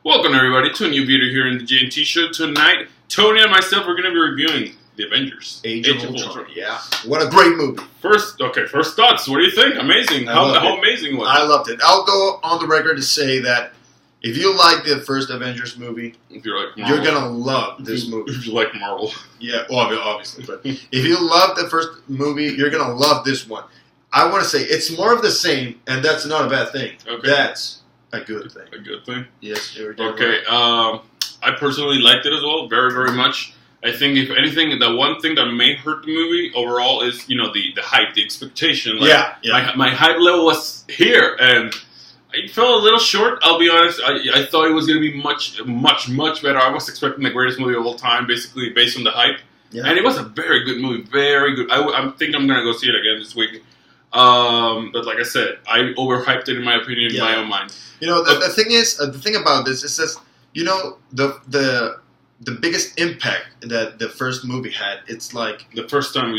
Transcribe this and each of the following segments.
Welcome everybody to a new video here in the G&T show. Tonight, Tony and myself are going to be reviewing the Avengers. Age of Ultron. Yeah. What a great movie. First thoughts. What do you think? Amazing. How amazing was it? I loved it. I'll go on the record to say that if you like the first Avengers movie, if you're like Marvel, you're going to love this movie. If you like Marvel. Yeah, obviously. But if you love the first movie, you're going to love this one. I want to say it's more of the same, and that's not a bad thing. Okay. That's a good thing. A good thing? Yes. Okay. I personally liked it as well, very, very much. I think, if anything, the one thing that may hurt the movie overall is, the hype, the expectation. Like, My hype level was here, and it fell a little short, I'll be honest. I thought it was going to be much, much, much better. I was expecting the greatest movie of all time, basically, based on the hype. Yeah. And it was a very good movie, very good. I think I'm going to go see it again this week. But like I said, I overhyped it in my opinion, in my own mind. The thing is, the thing about this is this, the biggest impact that the first movie had. It's like the first time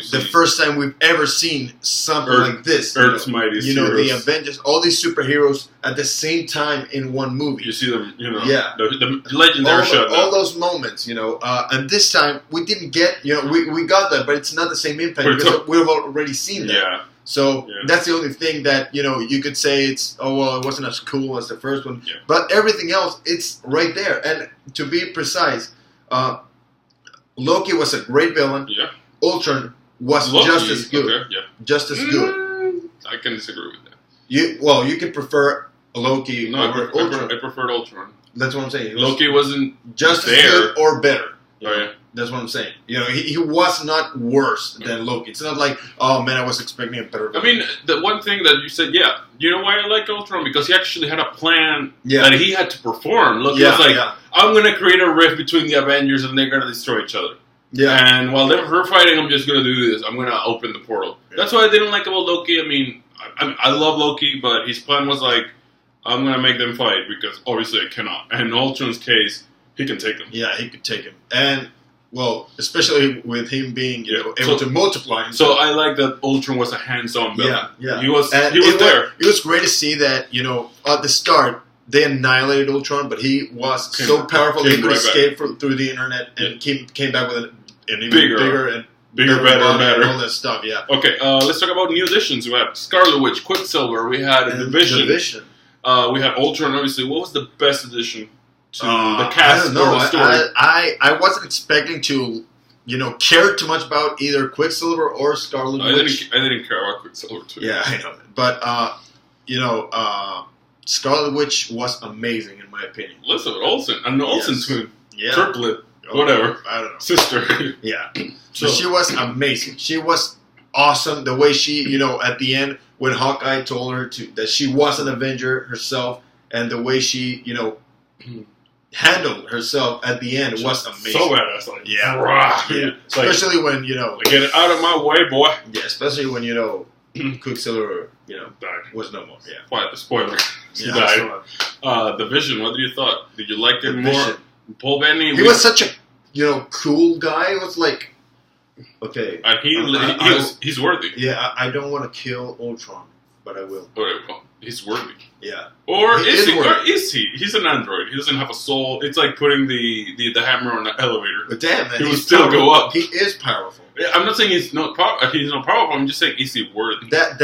we've ever seen something like this. Earth's mightiest heroes. The Avengers, all these superheroes at the same time in one movie. You see them, the legendary shot. All those moments, and this time we didn't get, we got that, but it's not the same impact because we've already seen that. Yeah. So that's the only thing that, you could say it wasn't as cool as the first one. Yeah. But everything else, it's right there. And to be precise, Loki was a great villain. Yeah. Ultron was just as good. Okay, yeah. Just as good. I can disagree with that. You can prefer Loki over Ultron. I preferred Ultron. That's what I'm saying. Loki wasn't just as good or better. Oh, yeah. That's what I'm saying. He was not worse than Loki. It's not like, oh man, I was expecting a better villain. I mean, the one thing that you said, you know why I like Ultron? Because he actually had a plan that he had to perform. Loki was like, I'm going to create a rift between the Avengers and they're going to destroy each other. Yeah. And while they're fighting, I'm just going to do this. I'm going to open the portal. Yeah. That's what I didn't like about Loki. I mean, I love Loki, but his plan was like, I'm going to make them fight because obviously I cannot. And in Ultron's case, he can take them. Yeah, he could take him. And... well, especially with him being able to multiply himself. So I like that Ultron was a hands-on villain. Yeah. He was there. It was great to see that, at the start, they annihilated Ultron, but he was so powerful that he could escape through the internet and came back with an even bigger, better, and all that stuff, Okay, let's talk about new additions. We had Scarlet Witch, Quicksilver, we had Division. We had Ultron, obviously. What was the best addition to the cast? I don't know. I wasn't expecting to, care too much about either Quicksilver or Scarlet Witch. I didn't care about Quicksilver too. Yeah, I know. But Scarlet Witch was amazing in my opinion. Elizabeth Olsen, an Olsen twin, triplet, whatever. I don't know. Sister. Yeah. So she was amazing. She was awesome. The way she, at the end when Hawkeye told her that she was an Avenger herself, and the way she, handled herself at the end was amazing. So badass, like Especially when get it out of my way, boy. Yeah, especially when Quicksilver died. Was no more. Yeah, quite the spoiler. She died. Division. What did you thought? Did you like it more? Paul Bettany. He was such a cool guy. It was like okay, he's worthy. Yeah, I don't want to kill Ultron, but I will. He's worthy. Yeah. Or is he? Or is he? He's an android. He doesn't have a soul. It's like putting the hammer on the elevator. But damn, man, he will still go up. He is powerful. I'm not saying he's not powerful. I'm just saying, is he worthy? That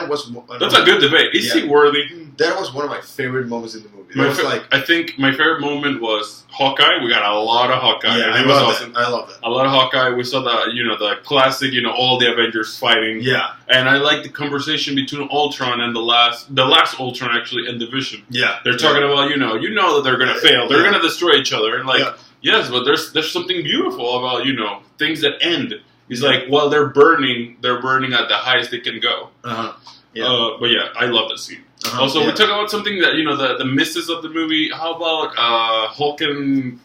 was. That's a good debate. Is he worthy? That was one of my favorite moments in the movie. I think my favorite moment was Hawkeye. We got a lot of Hawkeye. Yeah, I love that. I love that. A lot of Hawkeye. We saw the classic, all the Avengers fighting. Yeah. And I like the conversation between Ultron and the last Ultron actually and Division. Yeah. They're talking about that they're gonna fail. They're gonna destroy each other. And yes, but there's something beautiful about things that end. He's like, well, they're burning at the highest they can go. Yeah. But I love that scene. Also, we talk about something that the misses of the movie. How about Hulk and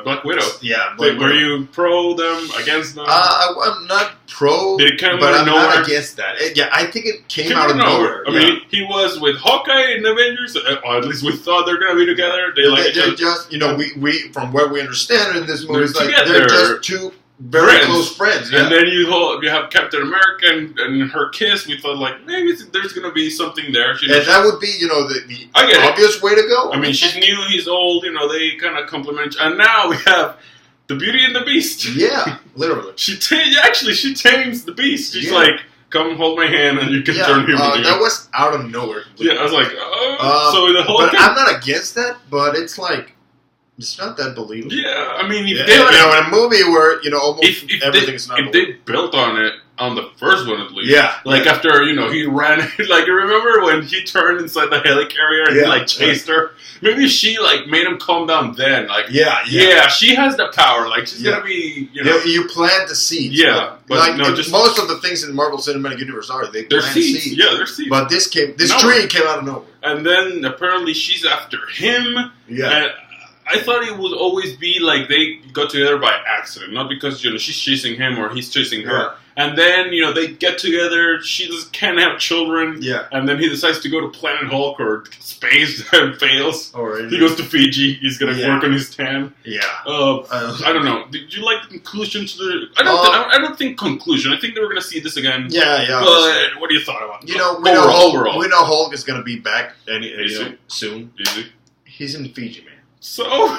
Black Widow? Yeah, were you pro them, against them? I'm not pro, Did it come but out of I'm nowhere? not against that. I think it came out of nowhere. I mean, he was with Hawkeye in Avengers. Or at least we thought they're gonna be together. They're just we from what we understand in this movie, it's like they're just two very close friends. Yeah. And then you have Captain America and her kiss. We thought like maybe there's gonna be something there. And that would be the obvious way to go. I mean, she's new, he's old. They kind of complement. And now we have the Beauty and the Beast. Yeah, literally. She tames the Beast. She's like, come hold my hand and you can turn human again. That was out of nowhere. Completely. Yeah, I was like, oh. So the whole thing. I'm not against that, but it's like. It's not that believable. Yeah, I mean, if they in a movie where almost everything is not. If they built on it on the first one at least, after he ran, like remember when he turned inside the helicarrier and he chased her? Maybe she made him calm down then. She has the power. Like she's gonna be, you plant the seeds. Yeah, but most of the things in the Marvel Cinematic Universe they're plant seeds. Yeah, they're seeds. But this tree came out of nowhere, and then apparently she's after him. Yeah. And I thought it would always be like they got together by accident, not because she's chasing him or he's chasing her. Yeah. And then they get together. She just can't have children. Yeah. And then he decides to go to Planet Hulk or space and fails. He goes to Fiji. He's gonna work on his tan. Yeah. I don't know. Did you like the conclusion to the? I don't think conclusion. I think they were gonna see this again. Yeah. But what do you thought about? We know Hulk is gonna be back soon. Easy. He's in Fiji, man. So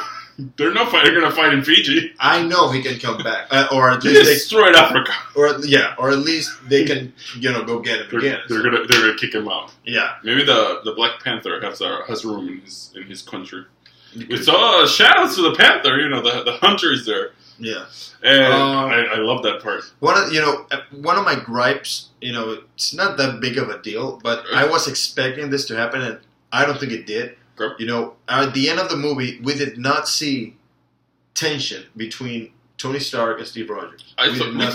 they're gonna fight in Fiji. I know he can come back, or at least destroyed Africa, or at least they can go get him again. They're gonna kick him out. Yeah, maybe the Black Panther has room in his country. We saw shout-outs to the Panther. The hunter is there. Yeah, and I love that part. One of my gripes, it's not that big of a deal, but I was expecting this to happen, and I don't think it did. At the end of the movie, we did not see tension between Tony Stark and Steve Rogers.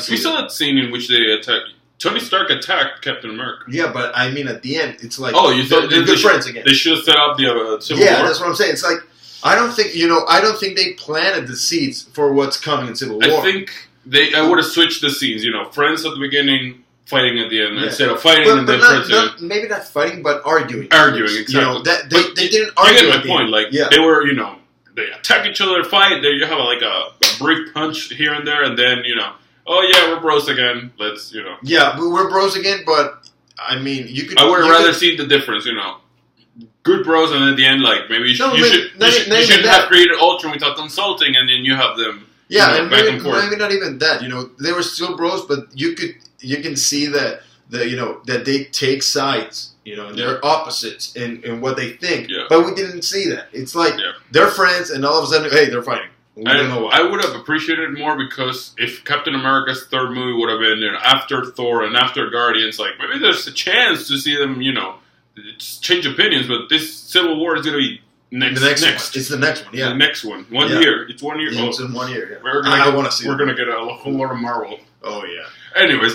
We saw that scene in which they attacked. Tony Stark attacked Captain America. Yeah, but I mean, at the end, it's like you thought they're good friends again. They should have set up the Civil War. Yeah, that's what I'm saying. It's like I don't think they planted the seeds for what's coming in Civil War. I think I would have switched the scenes. Friends at the beginning. Fighting at the end instead of fighting and then friends. Maybe not fighting, but arguing. Arguing, exactly. They didn't argue. You get my point. They were, they attack each other, fight. There you have a brief punch here and there, and then we're bros again. Let's Yeah, we're bros again, but I mean, you could. I would rather see the difference. Good bros, and at the end, maybe you shouldn't have created Ultron without consulting, and then you have them. Yeah, and maybe not even that. They were still bros, but you can see that that they take sides. They're opposites in what they think. Yeah. But we didn't see that. It's like they're friends, and all of a sudden, hey, they're fighting. We don't know why. I would have appreciated it more because if Captain America's third movie would have been after Thor and after Guardians, maybe there's a chance to see them, change opinions. But this Civil War is going to be next. It's the next one. Yeah, the next one. 1 year. It's 1 year. Yeah, it's in 1 year. Yeah. I want to see. We're going to get a whole lot of Marvel. Oh yeah. Anyways,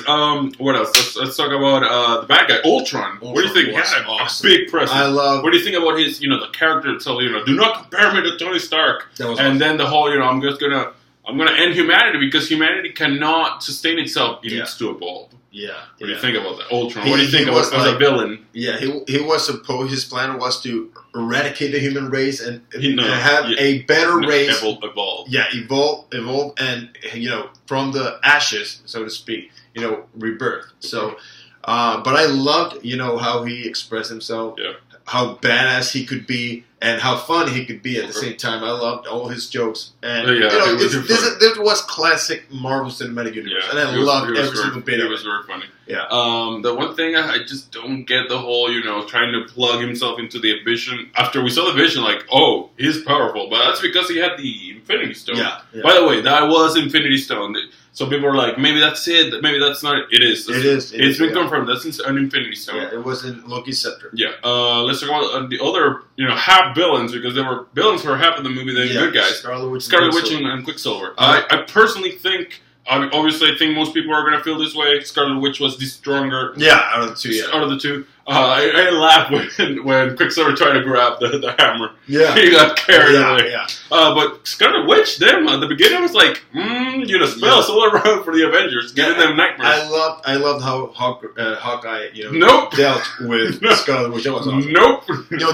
what else? Let's talk about the bad guy, Ultron. What do you think? He had a big presence. What do you think about his, the character itself? Do not compare me to Tony Stark. And then the whole, I'm gonna end humanity because humanity cannot sustain itself. It needs to evolve. Yeah. What do you think about that, Ultron? What do you think about as a villain? Yeah, he was supposed. His plan was to eradicate the human race and have a better race. Evolve. Yeah, evolve, and from the ashes, so to speak. Rebirth. So, but I loved how he expressed himself. Yeah. How badass he could be, and how fun he could be at the same time. I loved all his jokes, and this was classic Marvel Cinematic Universe, and I loved every single bit of it. It was very funny. Yeah. The one thing I just don't get the whole, trying to plug himself into the Vision. After we saw the Vision, he's powerful, but that's because he had the Infinity Stone. Yeah. By the way, that was Infinity Stone. So people were like, maybe that's it. Maybe that's not it. It is. It's been confirmed. That's an Infinity Stone. Yeah, it was in Loki's scepter. Yeah. Let's talk about the other, half villains, because there were villains for half of the movie. Then good guys. Scarlet Witch and Quicksilver. I personally think. Obviously, I think most people are going to feel this way. Scarlet Witch was the stronger. Yeah, out of the two. Yeah. Out of the two. I laughed when Quicksilver tried to grab the hammer. Yeah. He got carried away. Yeah. But Scarlet Witch, at the beginning, was like, spells all around for the Avengers, giving them nightmares. I loved how Hawkeye, nope. dealt with Scarlet Witch. That was awesome. Nope.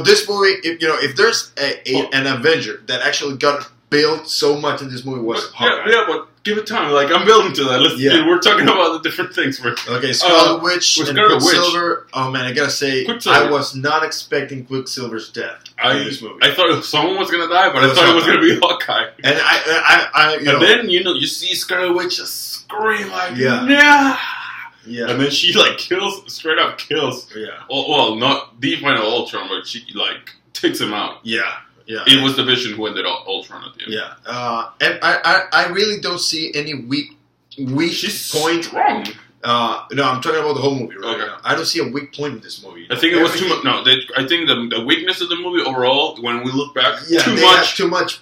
This movie, if there's an Avenger that actually got built so much in this movie was Hawkeye. Yeah, but give it time. Like, I'm building to that. We're talking about the different things. Okay, Scarlet Witch and Quicksilver. Oh man, I gotta say, I was not expecting Quicksilver's death in this movie. I thought someone was gonna die, but I thought it was gonna be Hawkeye. And then you see Scarlet Witch just scream like, nah. Yeah. And then she straight up kills. Yeah. Well, not the final Ultron, but she takes him out. Yeah. Yeah. It was the Vision who ended Ultron at the end. Yeah. And I really don't see any weak She's point. Strong. No, I'm talking about the whole movie right now. I don't see a weak point in this movie. I think it was too much. No, I think the weakness of the movie overall, when we look back, too much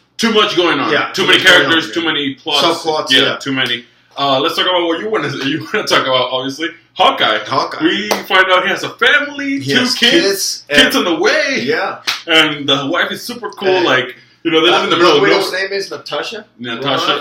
going on. Yeah, too many characters, too many plots. Subplots. Yeah, too many. Let's talk about what you want to talk about. Obviously, Hawkeye. We find out he has a family, two kids on the way. Yeah, and the wife is super cool. They live in the middle of nowhere. Her name is Natasha.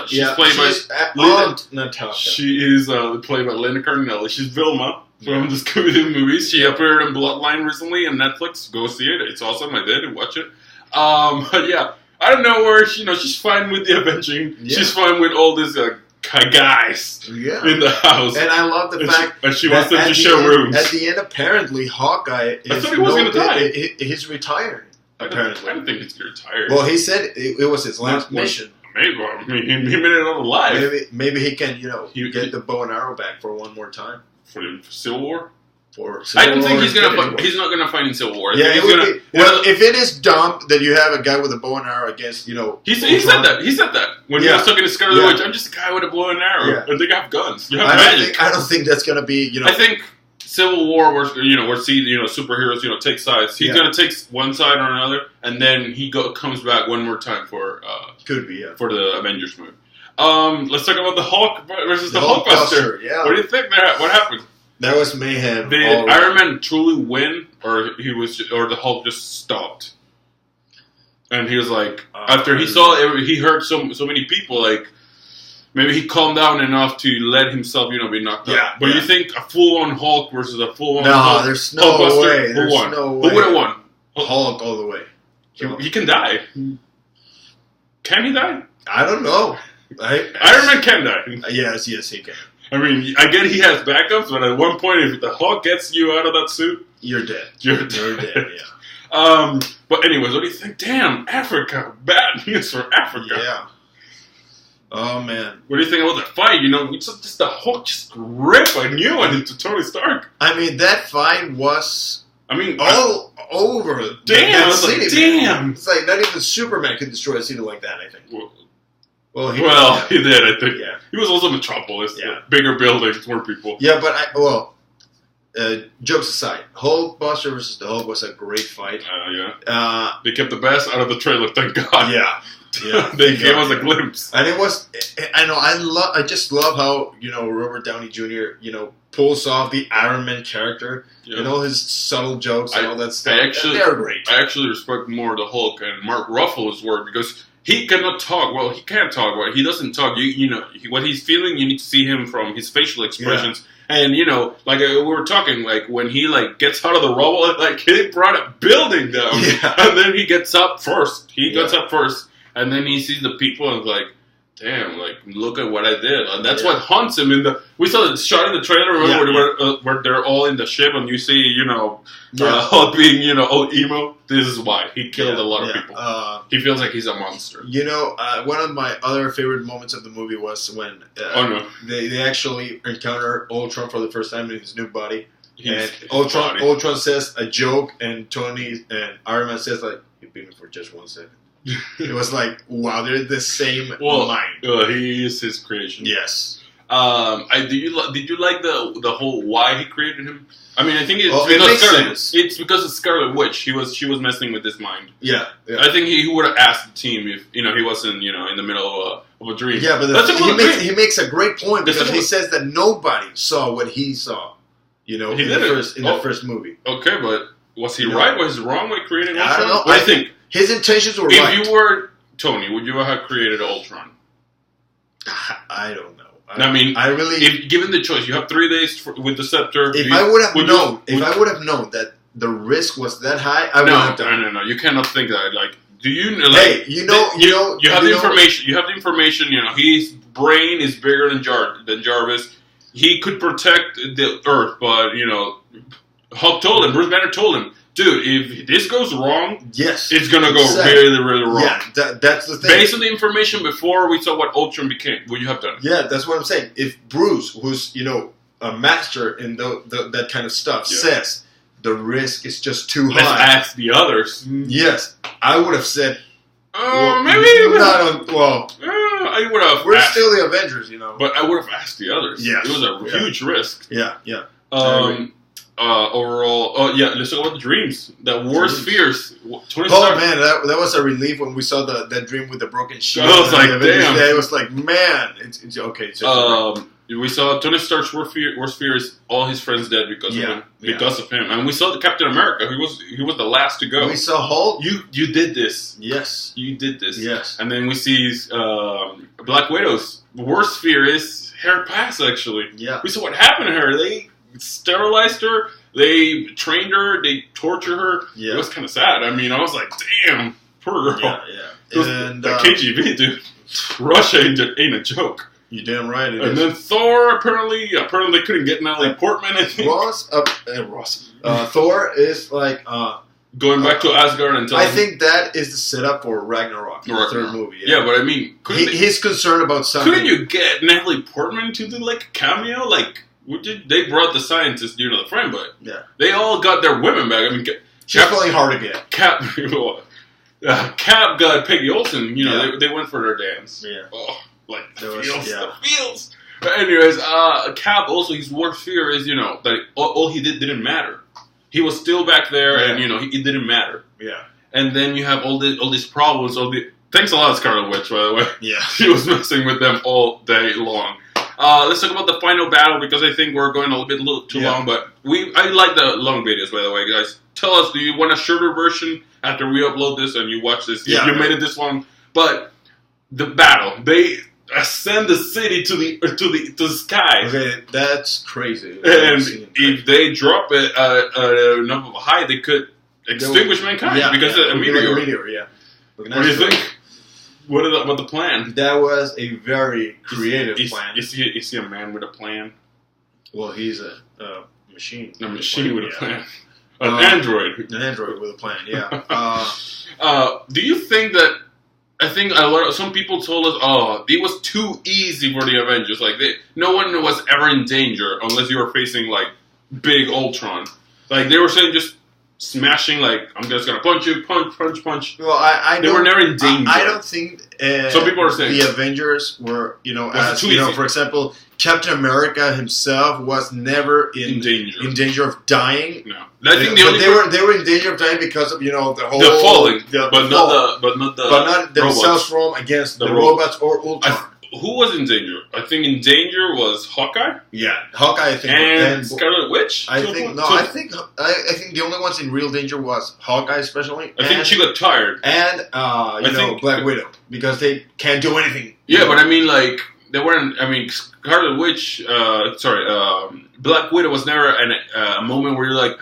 She's played by Aunt Natasha. She is played by Linda Cardinelli. She's Vilma from the Scooby-Doo movies. She appeared in Bloodline recently on Netflix. Go see it. It's awesome. I did watch it. But yeah, I don't know where she's fine with the avenging. Yeah. She's fine with all these guys in the house. And I love the fact that she wants them to share rooms. At the end, apparently, Hawkeye I thought he was going to die. He's retiring. Apparently. I don't think he's going to retire. Well, he said it was his last mission. Maybe. I mean, he made it all alive. Maybe he can, get the bow and arrow back for one more time. For Civil War? I don't think he's not gonna fight in Civil War. If it is dumb that you have a guy with a bow and arrow against, he said that. He said that when he was talking to Scarlet Witch. I'm just a guy with a bow and arrow, and they have guns. You have magic. I don't think that's gonna be. I think Civil War, where superheroes, take sides. He's gonna take one side or another, and then he comes back one more time for for the Avengers movie. Let's talk about the Hulk versus the Hulkbuster. Yeah. What do you think? What happened? That was mayhem. Did Iron Man truly win, or the Hulk just stopped? And he was like, after he heard so many people, maybe he calmed down enough to let himself, be knocked out. But you think a full-on Hulk versus a full-on Hulk? There's no way. Who won? Who would have won? Hulk all the way. He can die. Can he die? I don't know. Iron Man can die. Yes, he can. I mean, I get he has backups, but at one point, if the Hulk gets you out of that suit, you're dead. You're dead. Yeah. But anyways, what do you think? Damn, Africa. Bad news for Africa. Yeah. Oh, man. What do you think about that fight? Just the Hulk just rip a new one into Tony Stark. I mean, that fight was all over. Damn. Damn. It's like not even Superman could destroy a city like that, I think. Well, he did, I think. Yeah. He was also Metropolis. Yeah. Bigger buildings, more people. Yeah, but jokes aside, Hulkbuster versus the Hulk was a great fight. They kept the best out of the trailer, thank God. Yeah. They gave us a glimpse. And it was, I just love how, Robert Downey Jr., pulls off the Iron Man character and all his subtle jokes and all that stuff. They're great. I actually respect more the Hulk and Mark Ruffalo's work because he cannot talk. Well, he can't talk. Well, he doesn't talk. What he's feeling, you need to see him from his facial expressions. Yeah. And, we were talking, when he, gets out of the rubble, he brought a building down. Yeah. And then he gets up first. Gets up first. And then he sees the people and is like, damn, look at what I did. And that's what haunts him. We saw the shot in the trailer, where they're all in the ship and you see, Hulk being, all emo. This is why. He killed a lot of people. He feels like he's a monster. One of my other favorite moments of the movie was when they actually encounter Ultron for the first time in his new body. And Ultron says a joke and Tony and Iron Man says, you beat me for just 1 second. It was like, wow, they're the same mind. He is his creation. Yes. Did you like the whole why he created him? I mean, I think it makes sense. It's because of Scarlet Witch. She was messing with his mind. Yeah. I think he would have asked the team if he wasn't in the middle of a dream. Yeah, but he makes a great point because he says that nobody saw what he saw. In the first movie. Okay, but was he right? Was he wrong by creating Ultron? I don't know. I think his intentions were right. If you were Tony, would you have created Ultron? I don't know. Given the choice, you have 3 days with the scepter. If I would have known that the risk was that high, I would have done it. No. You cannot think that. Do you like? Hey, you have the information. You have the information. His brain is bigger than Jarvis. He could protect the Earth, but Hulk told him. Bruce Banner told him, dude, if this goes wrong, it's gonna go really, really wrong. Yeah, that's the thing. Based on the information before we saw what Ultron became, would you have done it? Yeah, that's what I'm saying. If Bruce, who's a master in that kind of stuff, says the risk is just too high. Let's ask the others. Yes, I would have said. Maybe not on. Well, I would have. We're still the Avengers, But I would have asked the others. Yeah, it was a huge risk. Yeah. Overall, let's talk about the dreams. The worst fears. Tony Stark. Man, that was a relief when we saw that dream with the broken shield. I was like, damn. It was like, man, it's okay. It's we saw Tony Stark's worst fear is all his friends dead because of him. Because of him, and we saw the Captain America. He was the last to go. We saw Hulk. You did this. Yes, you did this. Yes, and then we see Black Widow's worst fear is hair pass. Actually, we saw what happened to her. They sterilized her. They trained her. They tortured her. Yeah. It was kind of sad. I mean, I was like, damn, poor girl. Yeah. And the KGB dude, Russia ain't a joke. You're damn right. And then Thor apparently they couldn't get Natalie Portman. I think Thor is like going back to Asgard and I think that is the setup for Ragnarok, the third movie. Yeah, but I mean, he's concerned about something. Couldn't you get Natalie Portman to do like a cameo? Like, they brought the scientists, the friend, but they all got their women back. I mean, she's playing hard to get. Cap got Peggy Olsen. They went for their dance. Yeah. Oh. Like the feels. But anyways, Cap also, his worst fear is that all he didn't matter. He was still back there, and it didn't matter. Yeah. And then you have all these problems. Thanks a lot, Scarlet Witch, by the way. Yeah. She was messing with them all day long. Let's talk about the final battle because I think we're going a little too long. But I like the long videos, by the way, guys. Tell us, do you want a shorter version after we upload this and you watch this? Yeah. You made it this long, but the battle they ascend the city to the sky. Okay, that's crazy. And if they drop it enough of a height, they could extinguish mankind because of a meteor. What do you think? What about the plan? That was a very creative plan. Is he a man with a plan? Well, he's a machine. A machine with a plan. An android. An android with a plan. Yeah. Do you think that? I think some people told us, it was too easy for the Avengers. Like no one was ever in danger unless you were facing like big Ultron. Like they were saying, just smashing. Like I'm just gonna punch you, punch. Well, they were never in danger. I don't think. Some people are saying the Avengers were, for example, Captain America himself was never in danger of dying. No, I think they were in danger of dying because of the whole the falling, but not themselves from against the robots or Ultron. Who was in danger? I think in danger was Hawkeye. Yeah, Hawkeye. I think and Scarlet Witch. I think the only ones in real danger was Hawkeye, especially. I think she got tired. And Black Widow, because they can't do anything. Yeah, but I mean, like they weren't. I mean, Scarlet Witch. Black Widow was never a moment where you're like,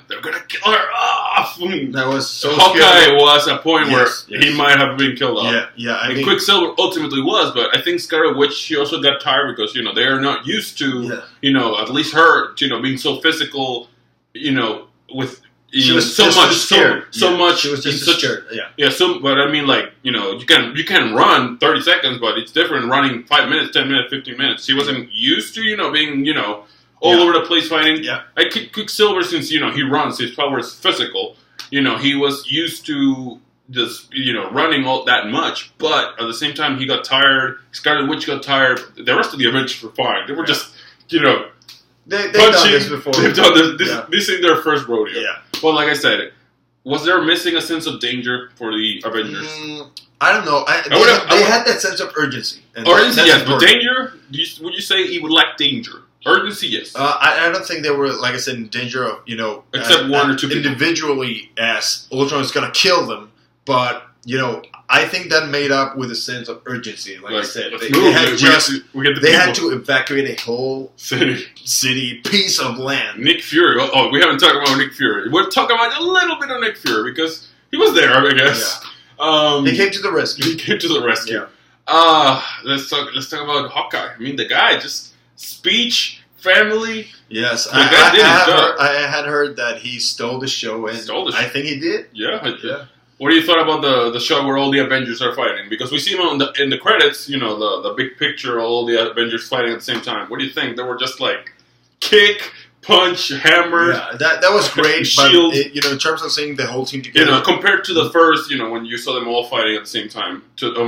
they're gonna kill her off. That was so Hawkeye scary. Was a point where he might have been killed off. Yeah. I mean, Quicksilver ultimately was, but I think Scarlet Witch, she also got tired because they are not used to at least her being so physical. With she was so much scared. So much. She was just scared. Yeah. But I mean, like you can run 30 seconds, but it's different running 5 minutes, 10 minutes, 15 minutes. She wasn't used to being all over the place fighting. Yeah. Quicksilver, since he runs, his power is physical. He was used to just running all that much, but at the same time he got tired. Scarlet Witch got tired. The rest of the Avengers were fine. They were just they've done this before. They've done this. This ain't their first rodeo. Yeah. Well, like I said, was there missing a sense of danger for the Avengers? I don't know. They had that sense of urgency. Urgency, yes, but danger. Would you say he would lack danger? Urgency, yes. I don't think they were, like I said, in danger of, except one or two people. Individually, as Ultron is going to kill them. But, I think that made up with a sense of urgency. Like I said, they had to evacuate a whole city, piece of land. Nick Fury. We haven't talked about Nick Fury. We're talking about a little bit of Nick Fury because he was there, I guess. He came to the rescue. He came to the rescue. Let's talk about Hawkeye. I mean, the guy just speech, family. Yes, I had heard that he stole the show, and I think he did. Yeah. What do you thought about the show where all the Avengers are fighting? Because we see them in the credits, you know, the big picture, all the Avengers fighting at the same time. What do you think? They were just like kick, punch, hammer. Yeah, that was great. Shield. But you know, in terms of seeing the whole team together, you know, compared to the first, you know, when you saw them all fighting at the same time,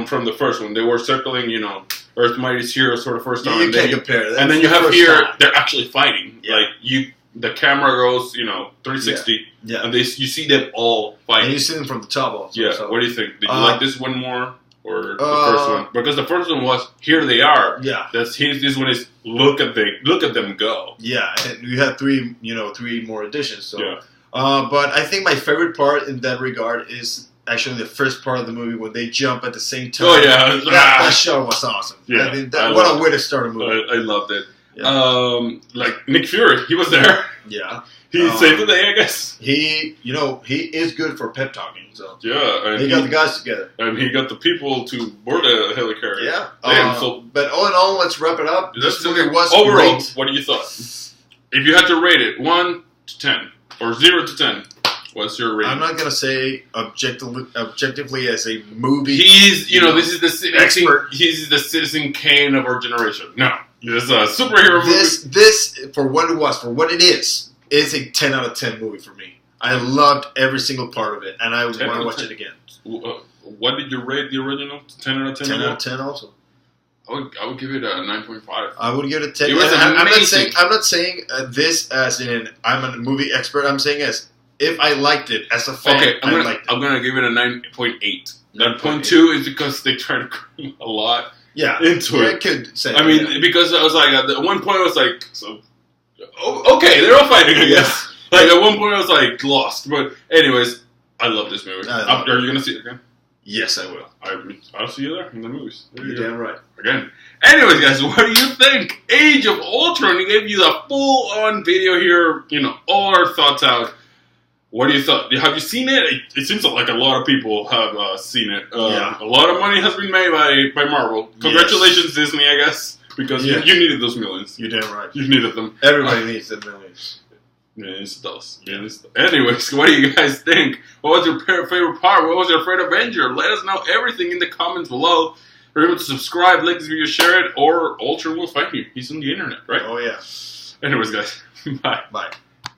from the first one, they were circling, you know, Earth's Mightiest Heroes for the first time. You can't compare. And then you have here, they're actually fighting. Yeah. Like the camera goes, you know, 360. Yeah. And you see them all fighting. And you see them from the top also. Yeah. So. What do you think? Did you like this one more or the first one? Because the first one was here they are. Yeah. This one is look at them go. Yeah, and we had three more additions. So. Yeah. But I think my favorite part in that regard is actually the first part of the movie when they jump at the same time. Oh yeah, that show was awesome. Yeah, I mean, what a way to start a movie. I loved it. Yeah. Like Nick Fury, he was there. Yeah, he saved the day, I guess. He is good for pep talking. So yeah, and he got the guys together, and he got the people to board a helicarrier. Yeah. But all in all, let's wrap it up. This movie was overall great. What do you thought? If you had to rate it 1 to 10 or 0 to 10. What's your rating? I'm not gonna say objectively as a movie. He's, this is the expert. He's the Citizen Kane of our generation. No, he's a superhero movie. This for what it is a 10 out of 10 movie for me. I loved every single part of it, and I want to watch it again. What did you rate the original? 10 out of 10. 10 out of 10 also. I would give it a 9.5. I would give it a 10. It was amazing. I'm not saying this as in I'm a movie expert. I'm saying as if I liked it as a fan. I'm gonna give it a 9.8. 9.2 is because they try to cram a lot into it. I could say. I mean, because I was like at one point I was like, okay, they're all fighting, I guess. Like at one point I was like lost, but anyways, I love this movie. Are you gonna see it again? Yes, I will. I'll see you there in the movies. You're damn right. Again. Anyways, guys, what do you think? Age of Ultron. We gave you the full-on video here. All our thoughts out. What do you thought? Have you seen it? It seems like a lot of people have seen it. A lot of money has been made by Marvel. Congratulations, Disney, I guess, because you needed those millions. You're damn right. You needed them. Everybody needs the millions. Yes, it does. Anyways, what do you guys think? What was your favorite part? What was your favorite Avenger? Let us know everything in the comments below. Remember to subscribe, like this video, share it, or Ultron will find you. He's on the internet, right? Oh, yeah. Anyways, guys, bye. Bye.